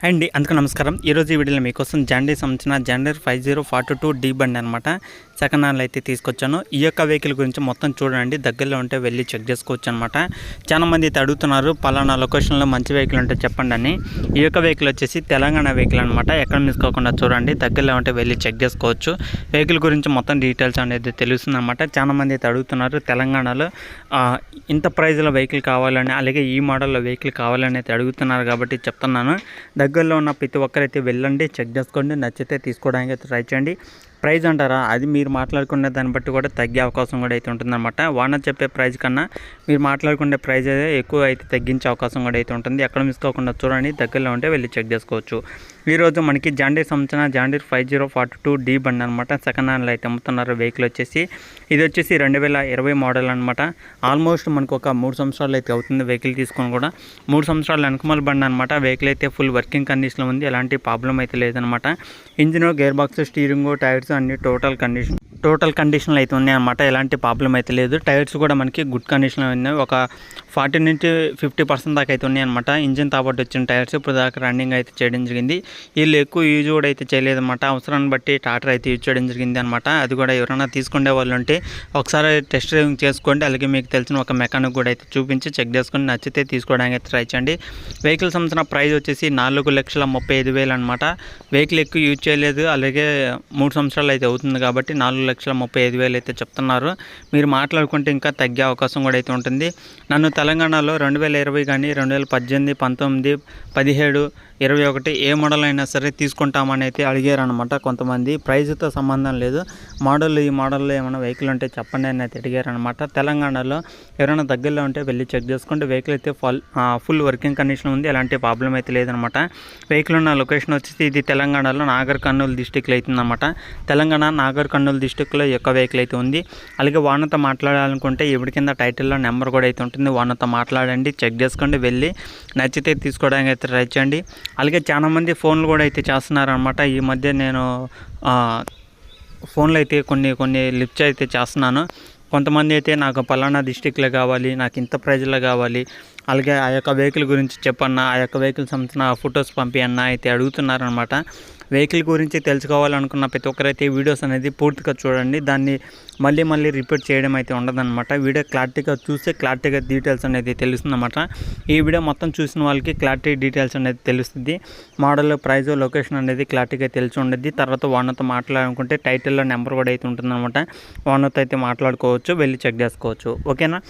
అండి అందుకు నమస్కారం. ఈరోజు ఈ వీడియోలో మీకోసం జాండీర్ సంబంధించిన జాండీర్ 5042D బండి అనమాట సెకండ్ హ్యాండ్లో అయితే తీసుకొచ్చాను. ఈ యొక్క వెహికల్ గురించి మొత్తం చూడండి, దగ్గరలో ఉంటే వెళ్ళి చెక్ చేసుకోవచ్చు అనమాట. చాలామంది అయితే అడుగుతున్నారు పలానా లొకేషన్లో మంచి వెహికల్ ఉంటే చెప్పండి అని. ఈ యొక్క వెహికల్ వచ్చేసి తెలంగాణ వెహికల్ అనమాట. ఎక్కడ మిస్ కాకుండా చూడండి, దగ్గరలో ఉంటే వెళ్ళి చెక్ చేసుకోవచ్చు. వెహికల్ గురించి మొత్తం డీటెయిల్స్ అనేది తెలుస్తుంది అనమాట. చాలామంది అయితే అడుగుతున్నారు తెలంగాణలో ఇంత ప్రైజ్లో వెహికల్ కావాలని, అలాగే ఈ మోడల్లో వెహికల్ కావాలని అయితే అడుగుతున్నారు కాబట్టి చెప్తున్నాను. దగ్గరలో ఉన్న ప్రతి ఒక్కరైతే వెళ్ళండి, చెక్ చేసుకోండి, నచ్చితే తీసుకోవడానికి అయితే ట్రై చేయండి. ప్రైజ్ అంటారా, అది మీరు మాట్లాడుకునే దాన్ని బట్టి కూడా తగ్గే అవకాశం కూడా అయితే ఉంటుందన్నమాట. ఓనర్ చెప్పే ప్రైజ్ కన్నా మీరు మాట్లాడుకునే ప్రైజ్ అయితే ఎక్కువ అయితే తగ్గించే అవకాశం కూడా అయితే ఉంటుంది. ఎక్కడ మిస్ కాకుండా చూడండి, దగ్గరలో ఉంటే వెళ్ళి చెక్ చేసుకోవచ్చు. ఈరోజు మనకి జాండీర్ సంబంధించిన జాండీర్ 5042D బండి అనమాట సెకండ్ హ్యాండ్లో అయితే అమ్ముతున్నారు. వెహికల్ వచ్చేసి ఇది వచ్చేసి 2020 మోడల్ అనమాట. ఆల్మోస్ట్ మనకు ఒక 3 సంవత్సరాలు అయితే అవుతుంది వెహికల్ తీసుకొని కూడా. 3 సంవత్సరాల వెనకమాల బండి అనమాట. వెహికల్ అయితే ఫుల్ వర్కింగ్ కండిషన్లో ఉంది, ఎలాంటి ప్రాబ్లం అయితే లేదనమాట. Engine, gear box, steering, tyres అన్ని టోటల్ కండిషన్లో అయితే ఉన్నాయి అనమాట. ఎలాంటి ప్రాబ్లం అయితే లేదు. టైర్స్ కూడా మనకి గుడ్ కండిషన్లో ఉన్నాయి. ఒక 40 నుంచి 50% దాకా అయితే ఉన్నాయి అనమాట. ఇంజిన్ తాబట్టి వచ్చిన టైర్స్ ఇప్పుడు దాకా రన్నింగ్ అయితే చేయడం జరిగింది. వీళ్ళు ఎక్కువ యూజ్ కూడా అయితే చేయలేదన్నమాట. అవసరాన్ని బట్టి టాటర్ అయితే యూజ్ చేయడం జరిగింది అనమాట. అది కూడా ఎవరైనా తీసుకునే వాళ్ళు ఉంటే ఒకసారి టెస్ట్ డ్రైవింగ్ చేసుకోండి. అలాగే మీకు తెలిసిన ఒక మెకానిక్ కూడా అయితే చూపించి చెక్ చేసుకొని నచ్చితే తీసుకోవడానికి అయితే ట్రై చేయండి. వెహికల్ సంబంధించిన ప్రైస్ వచ్చేసి 4,35,000 అనమాట. వెహికల్ ఎక్కువ యూజ్ చేయలేదు, అలాగే 3 సంవత్సరాలు అయితే అవుతుంది కాబట్టి 4,35,000 అయితే చెప్తున్నారు. మీరు మాట్లాడుకుంటే ఇంకా తగ్గే అవకాశం కూడా అయితే ఉంటుంది. నన్ను తెలంగాణలో 2020 కానీ 2018, 19, 17, 21 ఏ మోడల్ అయినా సరే తీసుకుంటామని అయితే అడిగారు అనమాట కొంతమంది. ప్రైజ్తో సంబంధం లేదు, ఈ మోడల్లో ఏమైనా వెహికల్ ఉంటే చెప్పండి అని అయితే అడిగారు అనమాట. తెలంగాణలో ఎవరైనా దగ్గరలో ఉంటే వెళ్ళి చెక్ చేసుకుంటే వెహికల్ అయితే ఫుల్ వర్కింగ్ కండిషన్ ఉంది, ఎలాంటి ప్రాబ్లం అయితే లేదనమాట. వెహికల్ ఉన్న లొకేషన్ వచ్చేసి ఇది తెలంగాణలో నాగర్ కర్నూలు డిస్టిక్లో అవుతుందన్నమాట. తెలంగాణ నాగర్ కర్నూలు డిస్టిక్లో ఈ యొక్క వెహికల్ అయితే ఉంది. అలాగే ఓనర్తో మాట్లాడాలనుకుంటే ఇవి కింద టైటిల్లో నెంబర్ కూడా అయితే ఉంటుంది. ఓనర్తో మాట్లాడండి, చెక్ చేసుకోండి, వెళ్ళి నచ్చితే తీసుకోవడానికి అయితే ట్రై చేయండి. అలాగే చాలామంది ఫోన్లు కూడా అయితే చేస్తున్నారనమాట. ఈ మధ్య నేను ఫోన్లు అయితే కొన్ని లిఫ్ట్ అయితే చేస్తున్నాను. కొంతమంది అయితే నాకు పలానా డిస్టిక్లో కావాలి, నాకు ఇంత ప్రైజ్లో కావాలి, అలాగే ఆ యొక్క వెహికల్ గురించి చెప్పన్నా, ఆ యొక్క వెహికల్ సంబంధించిన ఫొటోస్ పంపియన్నా అయితే అడుగుతున్నారనమాట. వెహికల్ గురించి తెలుసుకోవాలనుకున్న ప్రతి ఒక్కరైతే వీడియోస్ అనేది పూర్తిగా చూడండి. దాన్ని మళ్ళీ రిపీట్ చేయడం అయితే ఉండదన్నమాట. వీడియో క్లారిటీగా చూస్తే క్లారిటీగా డీటెయిల్స్ అనేది తెలుస్తుందన్నమాట. ఈ వీడియో మొత్తం చూసిన వాళ్ళకి క్లారిటీ డీటెయిల్స్ అనేది తెలుస్తుంది. మోడల్, ప్రైస్, లొకేషన్ అనేది క్లారిటీగా తెలిసి ఉండద్ది. తర్వాత ఓనర్తో మాట్లాడాలనుకుంటే టైటిల్లో నెంబర్ కూడా అయితే ఉంటుందన్నమాట. ఓనర్తో అయితే మాట్లాడుకోవచ్చు, వెళ్ళి చెక్ చేసుకోవచ్చు. ఓకేనా?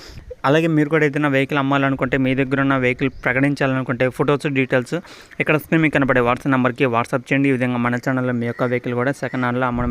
అలాగే మీరు కూడా ఏదైనా వెహికల్ అమ్మాలనుకుంటే, మీ దగ్గర ఉన్న వెహికల్ ప్రకటించాలనుకుంటే ఫొటోస్, డీటెయిల్స్ ఇక్కడ స్క్రీన్ మీద కనపడే వాట్సాప్ నెంబర్కి వాట్సాప్ చేయండి. ఈ విధంగా మన ఛానల్లో మీ యొక్క వెహికల్ కూడా సెకండ్ హ్యాండ్లో అమ్మడం